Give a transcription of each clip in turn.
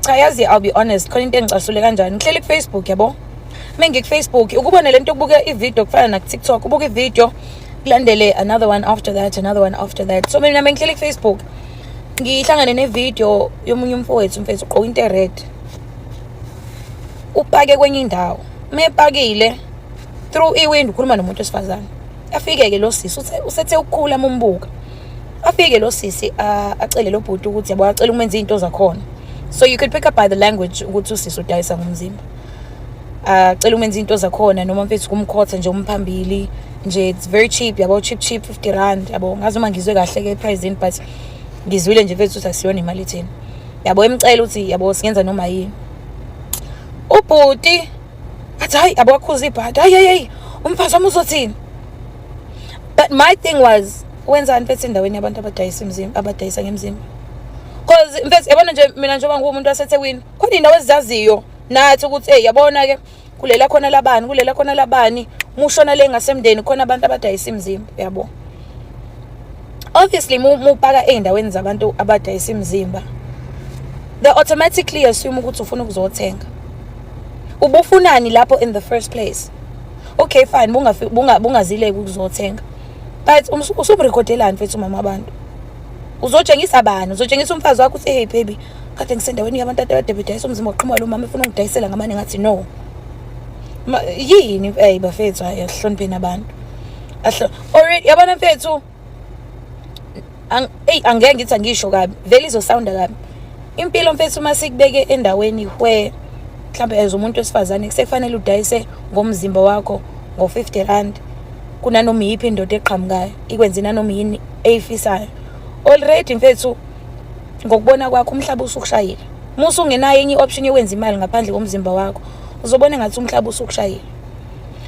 Cha yazi I'll be honest khona into engicasule kanjani ngihleli ku-Facebook yabo menge ku-Facebook ukubona lento ukubuka i-video kufana na ku-TikTok ubuka i-video kulandele another one after that so mina mengihleli ku-Facebook ngihlangane ne-video yomunye umfowethu ugqoka into red upake kwenye indawo mepakile through iwindow ukhuluma nomuntu wesifazane afike ke lo sisi usethe ukukhula umbuka afike lo sisi acele lo bhuti ukuthi yabo acela umenza izinto zakhona so you could pick up by the language ukuthi usisi udayisa ngomzimba acela umenza izinto zakhona noma mfethu kumkhotha nje umphambili nje it's very cheap yabo cheap 50 rand yabo ngazi uma ngizwe kahle ke price but ngizwile nje mfethu ukuthi asiyona imali etheni yabo emcela uthi yabo singenza noma yini ubhuti athi hayi yabo akhuza ibhadi hayi umphathi wami uzothini but my thing was wenzani mfethu endaweni yabantu abadayisa ngemzimba because mfethu yabona nje mina njengoba ngumuntu waseThekwini khona indawo ezizaziyo nathi ukuthi yabona ke kulela khona labani mushona le ngasemndeni khona abantu abadayisa imzimba yabo obviously mupaka eindaweni zabantu abadayisa imzimba they automatically assume ukuthi ufuna ukuzothenga ubufunani lapho in the first place okay fine bungazile ukuzothenga but usubrekhodelani mfethu mama abantu uzotshengisa bani uzotshengisa umfazi wakho uthi hey baby kade ngisendaweni yabantu abadayisa umzimba oqhuma lo mama efuna ukudayisela ngamane ngathi no yini bafethu ayahlonipheni abantu already yabona mfethu angeke ngithi angisho kabi vele izosounda kabi impilo mfethu masikubeke endaweni where mhlambe as umuntu wesifazane kusefanele udayise ngomzimba wakho ngo50 rand kunanoma yiphi indoda eqhamukayo ikwenza nanoma yini eyifisayo already mfethu ngokubona kwakho umhlaba usukushayile musu ungenayo enye option yokwenza imali ngaphandle komzimba wakho uzobona ngathi umhlaba usukushayile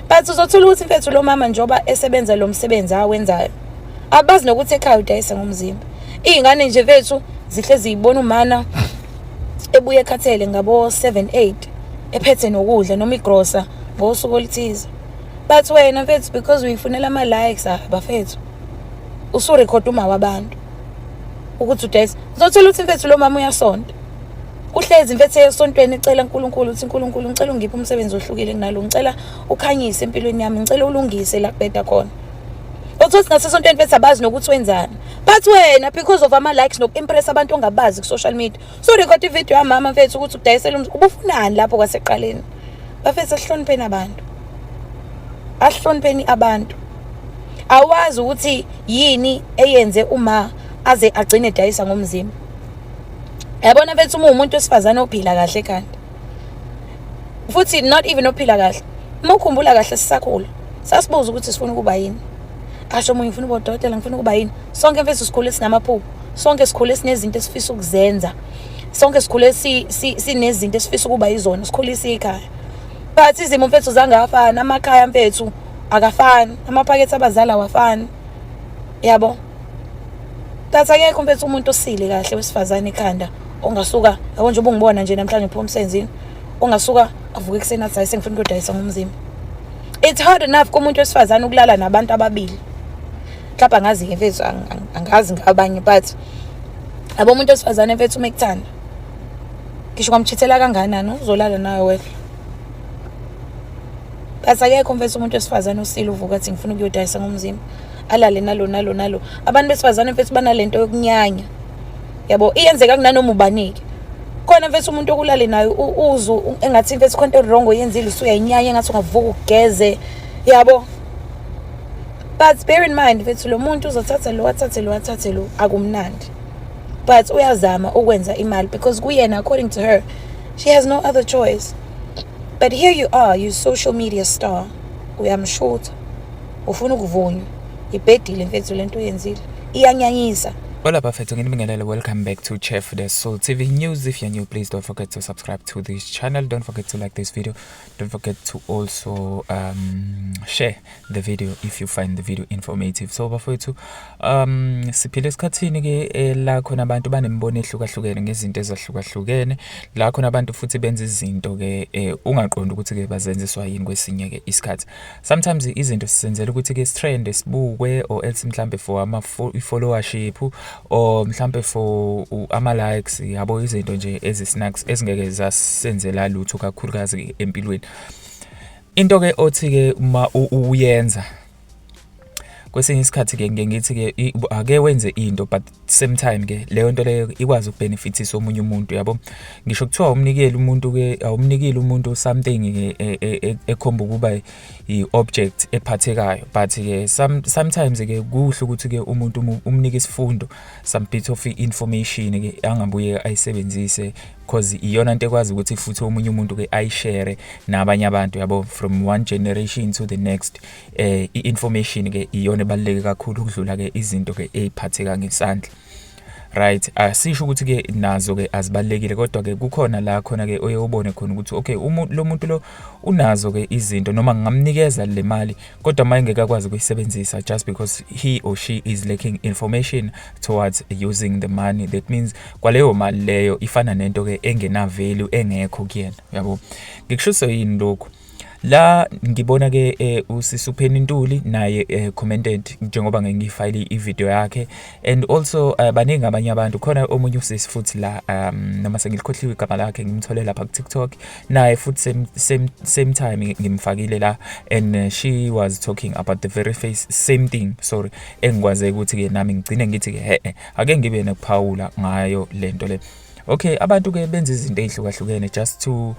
but uzothola ukuthi mfethu lo mama njoba esebenza lo msebenzi awenzayo abazi nokuthi ekhaya udayisa ngomzimba izingane nje mfethu zihle zibona umana ebuye ekhathele ngabo 7-8 ephethe nokudla noma igrosa ngosuku oluthize but wena mfethu because uyifunela ama likes bafethu usurecord uma wabantu ukuthi udayisa uzothola ukuthi mfethu lo mama uyasonta uhlezi mfethu esontweni ecela uNkulunkulu uthi uNkulunkulu ngicela ungiphe umsebenzi ohlukile kunalo ngicela ukhanyise empilweni yami ngicela ulungise la kubeda khona uthothi nasesontweni mfethu abazi nokuthi wenzani but wena because of ama likes nokuimpress abantu ongabazi ku social media so record ivideo yamama mfethu ukuthi udayisela ubufunani lapho kwaseqaleni bafethu ahlonipheni abantu awazi ukuthi yini eyenze uma aze agcine edayisa ngomzimba yabona mfethu umuntu wesifazane ophila kahle kanti futhi not even ophila kahle ukukhumbula kahle sisakhula sasibuza ukuthi sifuna ukuba yini asho umunye ufuna ukuba udokotela ngifuna ukuba yini sonke mfethu sikhule sinamaphupho sonke sikhule sinezinto esifisa ukuzenza sonke sikhule sinezinto esifisa ukuba yizona sikhulisa ikhaya but izimo mfethu zangafana amakhaya mfethu akafani amaphakethi abazali awafani yabo tathakekho mfethu umuntu osile kahle wesifazane ekhanda ongasuka yabo nje ubungibona nje namhlanje phuma emsenzini ongasuka avuke kusena athi sengifuna ukudayisa ngomzimba it's hard enough kumuntu wesifazane ukulala nabantu ababili mhlawumbe angazi ke mfethu angazi ngabanye but abo umuntu wesifazane mfethu umekuthanda ngisho kwamchithela kanganani uzolala nawe wena akekho mfethu umuntu wesifazane usile uvuka athi ngifuna ukuyodayisa ngomzimba alale nalo abantu besifazane mfethu banalento yokunyanya yabo iyenzeka kunanoma ubanike khona mfethu umuntu okulale nayo uzu engathi mfethu konke wrong oyenzile usuyayinyanya engathi ungavuka ugeze yabo but bear in mind mfethu lo muntu uzothatha lo akumnandi but uyazama ukwenza imali because kuyena according to her she has no other choice. But here you are, you social media star. Uyamshutha. Ufuna ukuvunywa. Ibhedile mfethu lento yenzile. Iyanyanyisa. Hola bafethu nginibingelele, welcome back to Chef The Soul TV News. If you're new, please don't forget to subscribe to this channel. Don't forget to like this video. Don't forget to also share the video if you find the video informative. So bafethu siphile esikhathini ke la khona abantu banembono ehlukahlukene ngezinto ezahlukahlukene. La khona abantu futhi benza izinto ke ungaqonda ukuthi ke bazenziswa yini kwesinye ke isikhathi. Sometimes izinto sisenzela ukuthi ke trend sibukwe or else mhlambe for ama followership or mhlambe for ama likes yabo, izinto nje ezisnacks ezingeke zasenzela lutho kakhulukazi empilweni. Into ke othi ke uma uyenza kwesinye isikhathi ke ngithi ke ake wenze into, but same time ke leyo nto leyo ikwazi ukubenefitisa omunye umuntu, yabo. Ngisho kuthiwa umnikele umuntu ke awumnikile umuntu something ekhomba ukuba i-object ephathekayo, but ke sometimes ke kuhle ukuthi ke umuntu umnike isifundo, some bit of information ke angabuye ayisebenzise, because iyona into ekwazi ukuthi futhi omunye umuntu ke ayishare nabanye abantu, yabo, from one generation to the next. I-information ke iyona ebaluleke kakhulu ukudlula ke izinto ke eziphatheka ngesandla, right? Asisho ukuthi ke nazo ke azibalekile, kodwa ke kukhona la khona ke oye ubone khona ukuthi okay, lo muntu lo unazo ke izinto, noma ngingamnikeza le mali kodwa manje ngeke akwazi ukuyisebenzisa just because he or she is lacking information towards using the money. That means kwaleyo mali leyo ifana nento ke engena value, engekho kuyena, yabo. Ngikusho yini lokho? La ngibona ke usisupheni Ntuli naye commented njengoba ngifile i-video yakhe, and also baningi abanye abantu, khona omunye usisi futhi la noma sengilikhohliwe igama lakhe, ngimthole lapha ku TikTok, naye futhi same time ngimfakile la, and she was talking about the very same thing, sorry, engikwaze ukuthi ke nami ngicine ngithi ke ake ngibe nokuphawula ngayo lento le. Okay, abantu ke benza izinto ezihlukahlukene just to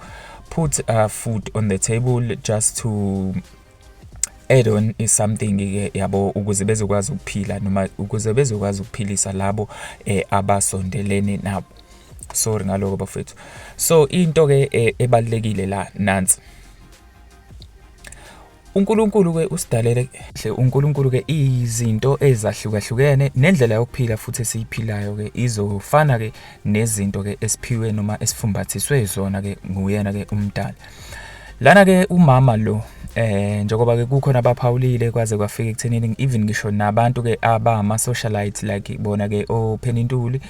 put food on the table, just to add on is something ke, yabo, ukuze bezokwazi ukuphila noma ukuze bezokwazi ukuphilisa labo abasondelene nabo. Sorry ngaloko bafethu. So into ke ebalekile la nansi, uNkulunkulu ke usidalele hle, uNkulunkulu ke izinto ezahlukahlukene, nendlela yokuphila futhi esiyiphilayo ke izofana ke nezinto ke esiphiwe noma esifumbathiswe zona ke nguyena ke umdali. Lana ke umama lo njengoba ke kukhona abaphawulile kwaze kwafika ekuthenini even ngisho nabantu ke abama socialite like bona ke oPhenny Ntuli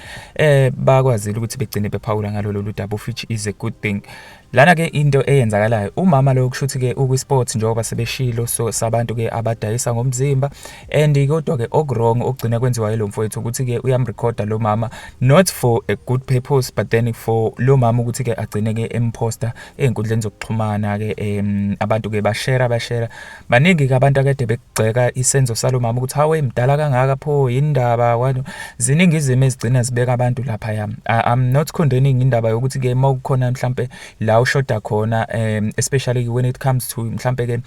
bakwazile ukuthi begcine bephawula ngalolu daba, which is a good thing. Lana ke into eyenzakalayo, umama lo kushuthi ke ukwi-sport njengoba sebeshilo, so sabantu ke abadayisa ngomzimba, and kodwa ke okwrong okugcina kwenziwa yilo mfowethu ukuthi ke uyamrecorda lo mama, not for a good purpose, but then for lo mama ukuthi ke agcine ke emposter einkundleni zokuxhumana ke abantu ke bashare baningi ke abantu akade bekugceka isenzo salo mama ukuthi hawe mdala kangaka pho indaba kwano. Ziningi izimo ezigcina zibeka abantu lapha yami. I'm not condemning indaba yokuthi ke mawukhona mhlambe la ushoda khona, especially when it comes to mhlambe ke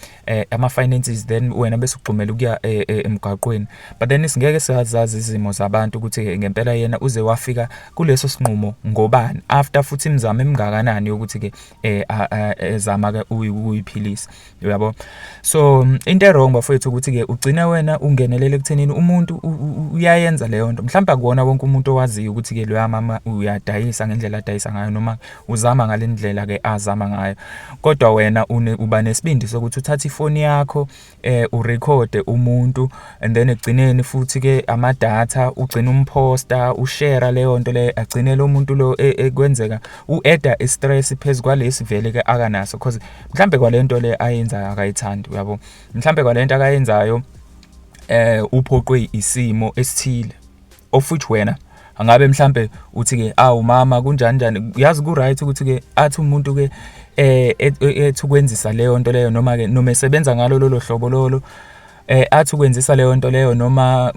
ama finances, then wena bese ugxumela ukuya emgaqweni, but then singeke sizazi izimo zabantu ukuthi ngempela yena uze wafika kuleso sinqumo ngobani, after futhi imizamo emingakanani ukuthi ke ezama ke uyiphilisa, yabo. So into wrong bafethu ukuthi ke ugcina wena ungenelele ekuthenini umuntu uyayenza leyo nto, mhlawumbe akuwona wonke umuntu owaziyo ukuthi ke lo mama uyadayisa ngendlela adayisa ngayo noma uzama ngalendlela ke azama ngayo, kodwa wena uba nesibindi sokuthi uthathe ifoni yakho urecord umuntu, and then egcineni futhi ke ama data ugcina umposter, ushare leyo nto le, agcine lo muntu lo ekwenzeka ueda stress phezulu kwalesi vele ke akanaso, because mhlambe kwalento le ayenza akayithandi, yabo. Mhlambe kwalento akayenzayo uphoqwe isimo esithile, of which wena angabe mhlambe uthi ke mama kunjani, yazi ku right ukuthi ke athi umuntu ke ethukwenzisa leyo nto leyo, noma ke noma esebenza ngalo lolo hlobo lolo athi ukwenzisa leyo nto leyo, noma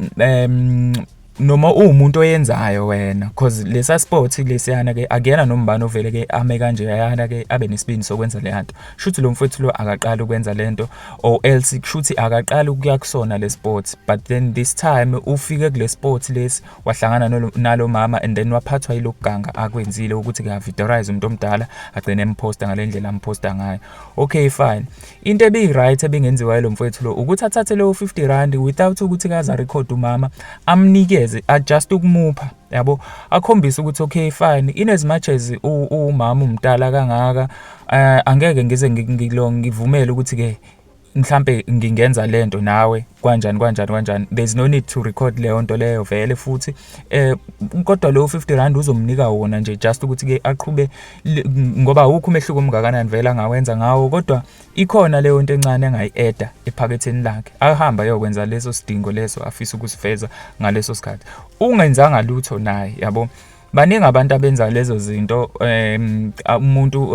umuntu oyenzayo wena, because lesa sport lesiyana ke akuyena nombani ovele ke ame kanje yana ke abe nesibindi sokwenza le nto. Shuthi lo mfowethu lo akaqala ukwenza lento, or else shuthi akaqala ukuya kusona le sport, but then this time ufike kule sport lesi wahlangana nalo mama, and then waphathwa yilokuganga akwenzile ukuthi ke avidorize umuntu omdala agcine emposter ngalendlela amposter ngayo. Okay fine, into ebi right ebingenziwa yilo mfowethu lo ukuthi athathe lo 50 rand without ukuthi kaza record umama, amnikeze adjust ukumupha, yabo, akhombisa ukuthi okay fine, in as much as umama umdala kangaka angeke ngize ngivumele ukuthi ke mhlambe ngingenza lento nawe kanjani, there's no need to record leyo nto leyo vele futhi kodwa lo 50 rand uzomnika wona nje just ukuthi ke aqhube ngoba ukho umehluko omngakanani vele angawenza ngawo, kodwa ikhona leyo nto encane engayi-eda ephaketheni lakhe, ahamba yokwenza leso sidingo leso afisa ukusifeza ngaleso sikhathi, ungenzanga lutho naye, yabo. Baningi abantu abenza lezo zinto, umuntu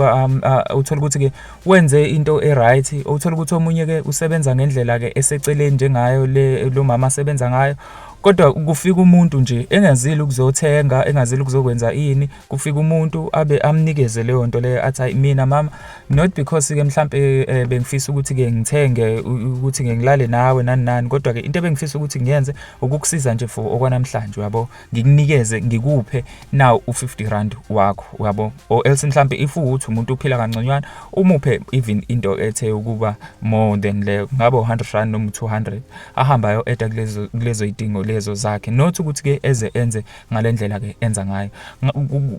uthola ukuthi ke wenze into eright, uthola ukuthi omunye ke usebenza ngendlela ke eseceleni njengayo lo mama asebenza ngayo, kodwa kufika umuntu nje engazili ukuzothenga, engazili ukuzokwenza ini, kufika umuntu abe amnikeze leyo nto leyo athi mina mama, not because ke mhlambe bengifisa ukuthi ke ngithenge ukuthi ngilale nawe nani, kodwa ke into ebengifisa ukuthi ngiyenze ukukusiza nje for okwanamhlanje, yabo, ngikunikeze ngikuphe now u50 rand wakho, yabo, or else mhlambe if uthi umuntu uphila kanconywana umuphe even into ethe ukuba more than le ngabo 100 rand noma 200, ahamba yo eda kulezo idingo lezo zakhe, not ukuthi ke enze ngalendlela ke enza ngayo.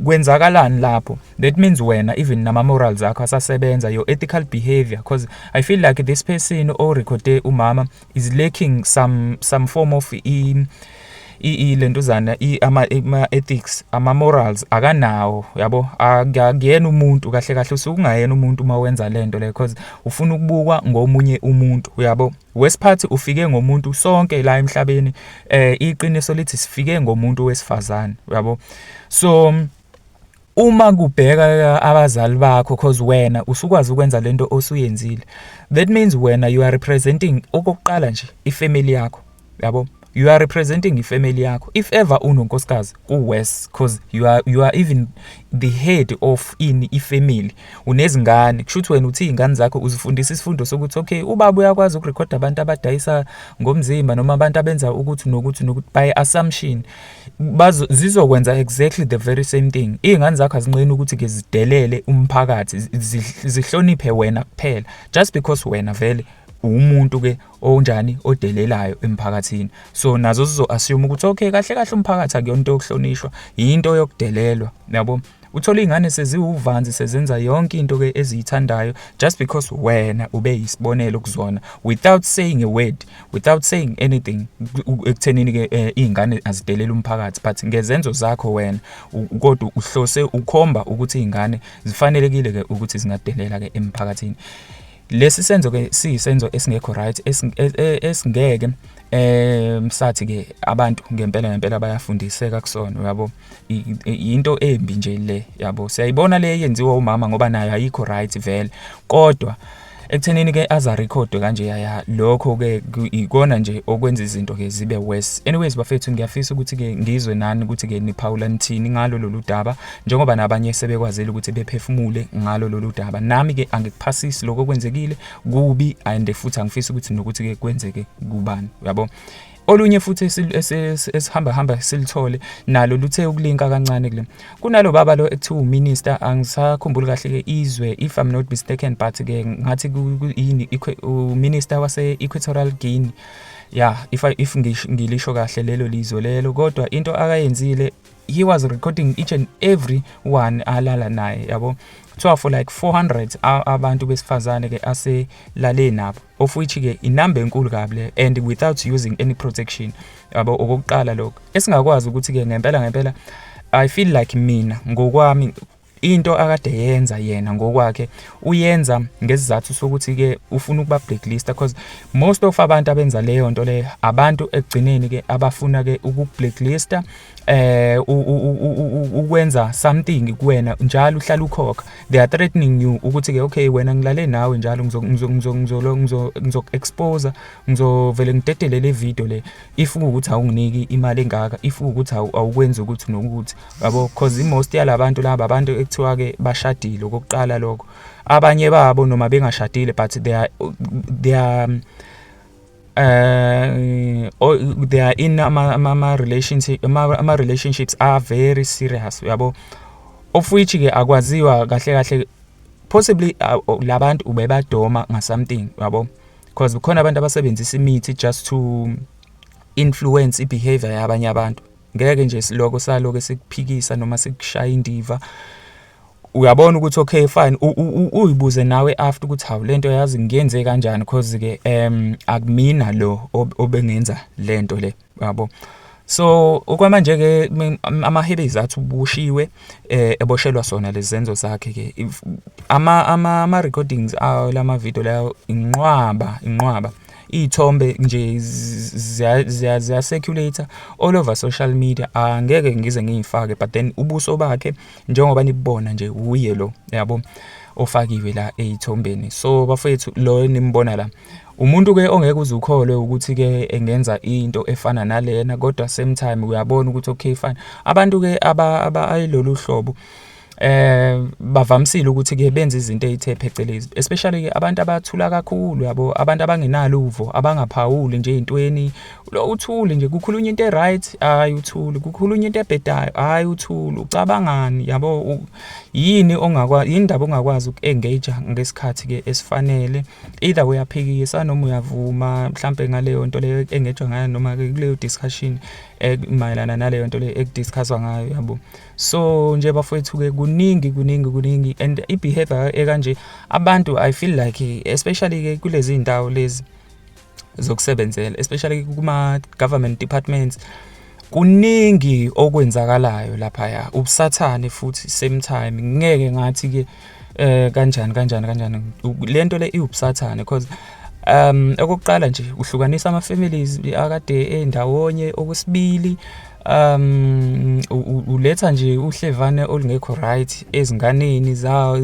Kwenzakalani lapho? That means wena even nama morals akho asasebenza, your ethical behavior, because I feel like this person or recorde umama is lacking some form of lentuzana ama ethics, ama morals akanawo, yabo. Akuyena umuntu kahle usukungayena umuntu mawenza lento le, because ufuna ukubukwa ngomunye umuntu, yabo. Wesiphathi ufike ngomuntu sonke la emhlabeni, iqiniso lithi sifike ngomuntu wesifazane, yabo. So uma kubheka abazali bakho, because wena usukwazi ukwenza lento osuyenzile, that means wena you are representing okokuqala nje ifamily yakho, yabo. You are representing ifamily yakho. If ever unonkosikazi ku-West, because you are even the head of ifamily, unezingane, kushuthi wena uthi izingane zakho uzifundisa isifundo sokuthi okay, ubaba uyakwazi ukurekhoda abantu abadayisa ngomzimba noma abantu abenza ukuthi nokuthi by assumption zizokwenza exactly the very same thing. Izingane zakho azinqeni ukuthi ke zidelele umphakathi, zihloniphe wena kuphela just because wena vele umuntu ke onjani odelelayo emphakathini. So nazo zizo-assume ukuthi okay, kahle umphakathi akuyona into yokuhlonishwa, into yokudelelwa, yabo. Uthola izingane seziwuvanzi sezenza yonke into ke eziyithandayo just because wena ube yisibonelo kuzona, without saying a word, without saying anything, ekuthenini ke izingane azidelela umphakathi, but ngezenzo zakho wena kodwa uhlose ukhomba ukuthi izingane zifanelekile ke ukuthi zingadelela ke emphakathini. Lesi senzo ke siyisenzo esingekho right, esingeke msathi ke abantu ngempela bayafundiseka kusona, yabo. Into embi nje le, yabo. Siyayibona le yenziwa umama ngoba nayo ayikho right vele, kodwa ekuthenini ke azarekhode kanje yaya lokho ke ikona nje okwenza izinto ke zibe worse. Anyways bafethu, ngiyafisa ukuthi ke ngizwe nani ukuthi ke niphawula nithini ngalo lolu daba, njengoba nabanye sebekwazile ukuthi bephefumule ngalo lolu daba. Nami ke angikuphasisi lokho kwenzekile kubi, and futhi angifisi ukuthi nokuthi ke kwenzeke kubani, yabo. Olunye futhi esihamba silithole nalo luthe ukulinka kancane kule. Kunalo baba lo ekuthiwa uminister, angisakhumbuli kahle ke izwe, if I'm not mistaken, but ke ngathi yini uminister wase Equatorial Guinea. Yeah, if ngilisho kahle lelo lizwe lelo, kodwa into akayenzile, he was recording each and every one alala naye, yabo. For like 400 abantu besifazane ke aselale nabo, of which ke inamba enkulu kabi, and without using any protection, yabo. Okokuqala lokho esingakwazi ukuthi ke ngempela I feel like mina ngokwami into akade yenza yena ngokwakhe uyenza ngesizathu sokuthi ke ufuna ukuba blacklist, because most of abantu abenza leyo nto le abantu ekugcineni ke abafuna ke ukublacklista, ukwenza something kuwena njalo uhlala ukhokha. They are threatening you ukuthi ke okay, wena ngilale nawe njalo ngizoku-expose, ngizovele ngidedele le video le if ukuthi awunginiki imali engaka, if ukuthi awukwenza ukuthi nokuthi, yabo. Because most yalabantu laba abantu ekuthiwa ke bashadile okokuqala lokho, abanye babo noma bengashadile but they are in ama relationships are very serious, yabo. Of which ke akwaziwa kahle possibly labantu ubebadoma nga something, yabo. Because kukhona abantu abasebenzisa imithi just to influence behavior yabanye abantu. Ngeke nje siloko saloke sikuphikisa noma sikushaya indiva. uyabona ukuthi okay fine uyibuze nawe after ukuthi hawu lento yazi ngiyenze kanjani because ke akumina lo obengenza lento le yabo. So okwamanje ke amahebezi athi ubushiwe eboshelwa sona lezenzo zakhe ke ama recordings awo lama video lawo inqwaba ithombe nje ziya circulate all over social media. Angeke ngize ngiyifake but then ubuso bakhe njengoba nibona nje uye lo yabo ofakiwe la ezithombeni. So bafethu lo nimbona la umuntu ke ongeke uzukholwe ukuthi ke engenza into efana nalena, kodwa same time uyabona ukuthi okay fine abantu ke ayilolu hlobo bavamisile ukuthi ke benze izinto ezithe phecelezi, especially ke abantu abathula kakhulu yabo, abantu abangenalo uvo, abangaphawuli nje intweni. Lo uthule nje kukhulunywa into right, hayi uthule, kukhulunywa into ebhedayo, hayi uthule, ucabangani yabo, yini ongakwazi, indaba ongakwazi ukuengage ngesikhathi ke esifanele, either uyaphikisa noma uyavuma mhlambe ngaleyo nto leyo engage ngayo noma kuleyo discussion mayelana naleyo nto leyo ekudiscusswa ngayo yabo. So nje bafowethu ke kuningi and ibehavior ekanje abantu I feel like especially ke kulezi indawo lezi zokusebenzela, especially kuma government departments, kuningi okwenzakalayo lapha ya ubusathane futhi same time. Ngeke ngathi ke kanjani lento le iubusathane because okokuqala nje uhlukanisa ama families akade endawonye. Okwesibili uletha nje uhlevane olungekho right ezinganeni za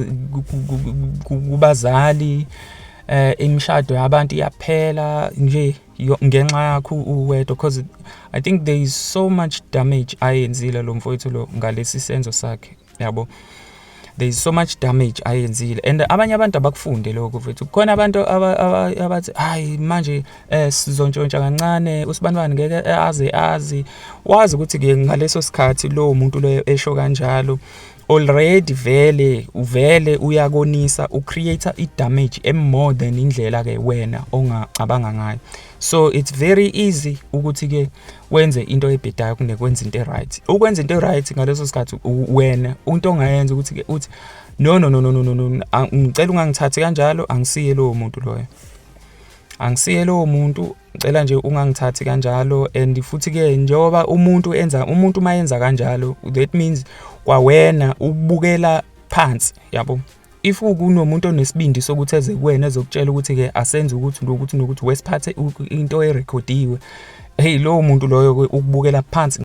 kubazali, imishado yabantu iyaphela nje ngenxa yakho uwedwa, because I think there is so much damage ayenzile lo mfowethu lo ngalesi senzo sakhe yabo. There is so much damage ayenzile and abanye abantu abakufunde lokho mfowethu. Khona abantu abathi hayi manje sizontshontsha kancane, usibanibani ngeke azi wazi ukuthi ke ngaleso sikhathi lo muntu lo esho kanjalo already vele uyakonisa ucreate i-damage more than indlela ke wena ongacabanga ngayo. So it's very easy ukuthi ke wenze into ebhedayo kunekwenza into right. Ukwenza into right ngaleso sikhathi wena into ongayenza ukuthi ke uthi no ngicela ungangithathi kanjalo, angisiye lo muntu loyo, angisiye lo muntu, ngicela nje ungangithathi kanjalo. And futhi ke njengoba umuntu mayenza kanjalo, that means kwawena ubukela phansi yabo. If kunomuntu onesibindi sokuthi eze kuwena ezokutshela ukuthi ke asenze ukuthi wesiphathe into erekhodiwe, hey lo muntu loyo ukubukela phansi.